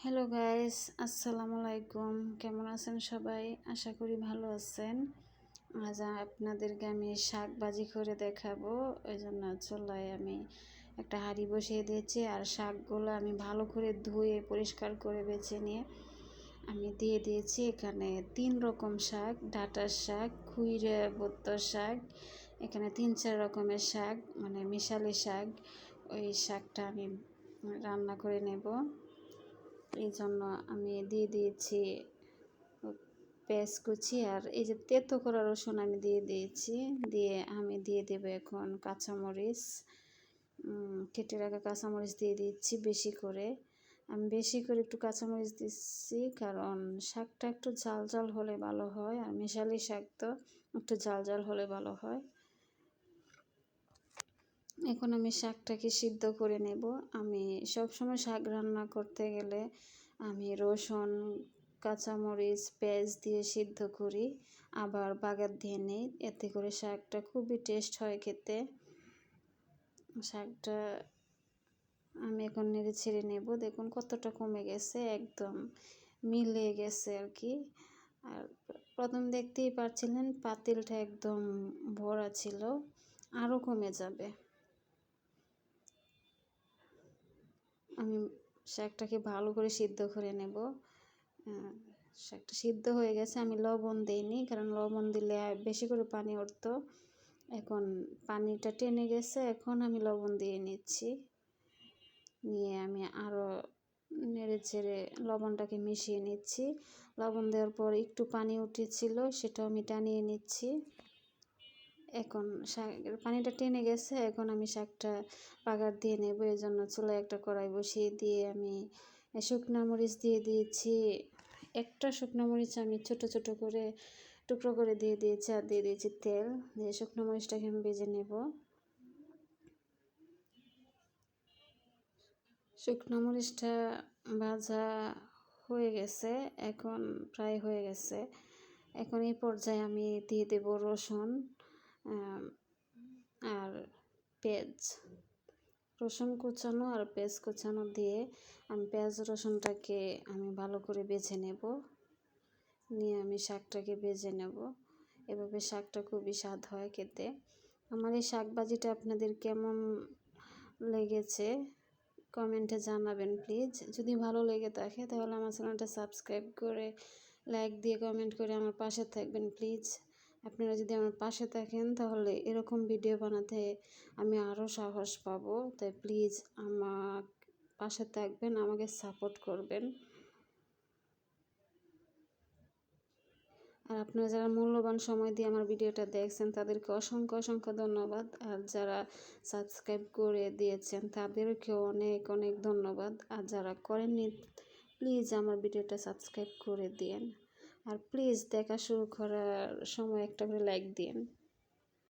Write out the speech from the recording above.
Hello guys, আসসালামু আলাইকুম। কেমন আছেন সবাই? আশা করি ভালো আছেন। আজ আপনাদেরকে আমি শাক ভাজি করে দেখাবো। ওই জন্য চুলায় আমি একটা হাঁড়ি বসিয়ে দিয়েছি, আর শাকগুলো আমি ভালো করে ধুয়ে পরিষ্কার করে বেছে নিয়ে আমি দিয়ে দিয়েছি। এখানে 3 রকম শাক: ডাঁটার শাক, খুইরা বত্তর শাক, এখানে 3-4 রকমের শাক, মানে মিশালি শাক। ওই শাকটা আমি রান্না করে নেব। এই জন্য আমি দিয়ে দিয়েছি পেঁয়াজ কুচি, আর এই যে তেতো করা রসুন আমি দিয়ে দিয়েছি। দিয়ে আমি দিয়ে দেবো এখন কাঁচামরিচ, কেটে রাখা কাঁচামরিচ দিয়ে দিচ্ছি বেশি করে। আমি বেশি করে একটু কাঁচামরিচ দিচ্ছি, কারণ শাকটা একটু ঝাল ঝাল হলে ভালো হয়, আর মিশালি শাক তো একটু ঝাল ঝাল হলে ভালো হয়। এখন আমি শাকটাকে সিদ্ধ করে নেব। আমি সবসময় শাক রান্না করতে গেলে আমি রসুন, কাঁচামরিচ, পেঁয়াজ দিয়ে সিদ্ধ করি, আবার বাগার দিয়ে নিই। এতে করে শাকটা খুবই টেস্ট হয় খেতে। শাকটা আমি এখন নেড়ে ছেড়ে নেব। দেখুন কতটা কমে গেছে, একদম মিলে গেছে আর কি। আর প্রথম দেখতেই পাচ্ছিলেন পাতিলটা একদম ভরা ছিল, আরও কমে যাবে। আমি শাকটাকে ভালো করে সিদ্ধ করে নেব। শাকটা সিদ্ধ হয়ে গেছে। আমি লবণ দিইনি, কারণ লবণ দিলে বেশি করে পানি উঠতো। এখন পানিটা টেনে গেছে, এখন আমি লবণ দিয়ে নিচ্ছি। নিয়ে আমি আরও নেড়ে চেড়ে লবণটাকে মিশিয়ে নিচ্ছি। লবণ দেওয়ার পর একটু পানি উঠেছিল, সেটাও আমি টানিয়ে নিচ্ছি। এখন শাকের পানিটা টেনে গেছে, এখন আমি শাকটা বাগার দিয়ে নেব। এই জন্য চুলায় একটা কড়াই বসিয়ে দিয়ে আমি শুকনো মরিচ দিয়ে দিয়েছি। একটা শুকনো মরিচ আমি ছোট ছোট করে টুকরো করে দিয়ে দিয়েছি, আর দিয়ে দিয়েছি তেল। দিয়ে শুকনো মরিচটাকে আমি ভেজে নেব। শুকনো মরিচটা ভাজা হয়ে গেছে, এখন প্রায় হয়ে গেছে। এখন এই পর্যায়ে আমি দিয়ে দেব রসুন আর পেঁয়াজ। রসুন কুচানো আর পেঁয়াজ কুচানো দিয়ে আমি পেঁয়াজ রসুনটাকে আমি ভালো করে বেছে নেব। নিয়ে আমি শাকটাকে ভেজে নেব। এভাবে শাকটা খুবই স্বাদ হয় খেতে। আমার এই শাক ভাজিটা আপনাদের কেমন লেগেছে কমেন্টে জানাবেন প্লিজ। যদি ভালো লেগে থাকে তাহলে আমার চ্যানেলটা সাবস্ক্রাইব করে, লাইক দিয়ে, কমেন্ট করে আমার পাশে থাকবেন প্লিজ। আপনারা যদি আমার পাশে থাকেন তাহলে এরকম ভিডিও বানাতে আমি আরও সাহস পাবো। তাই প্লিজ আমার পাশে থাকবেন, আমাকে সাপোর্ট করবেন। আর আপনারা যারা মূল্যবান সময় দিয়ে আমার ভিডিওটা দেখছেন তাদেরকে অসংখ্য অসংখ্য ধন্যবাদ। আর যারা সাবস্ক্রাইব করে দিয়েছেন তাদেরকেও অনেক অনেক ধন্যবাদ। আর যারা করেননি প্লিজ আমার ভিডিওটা সাবস্ক্রাইব করে দিন। আর প্লিজ দেখা শুরু করার সময় একটা করে লাইক দিন।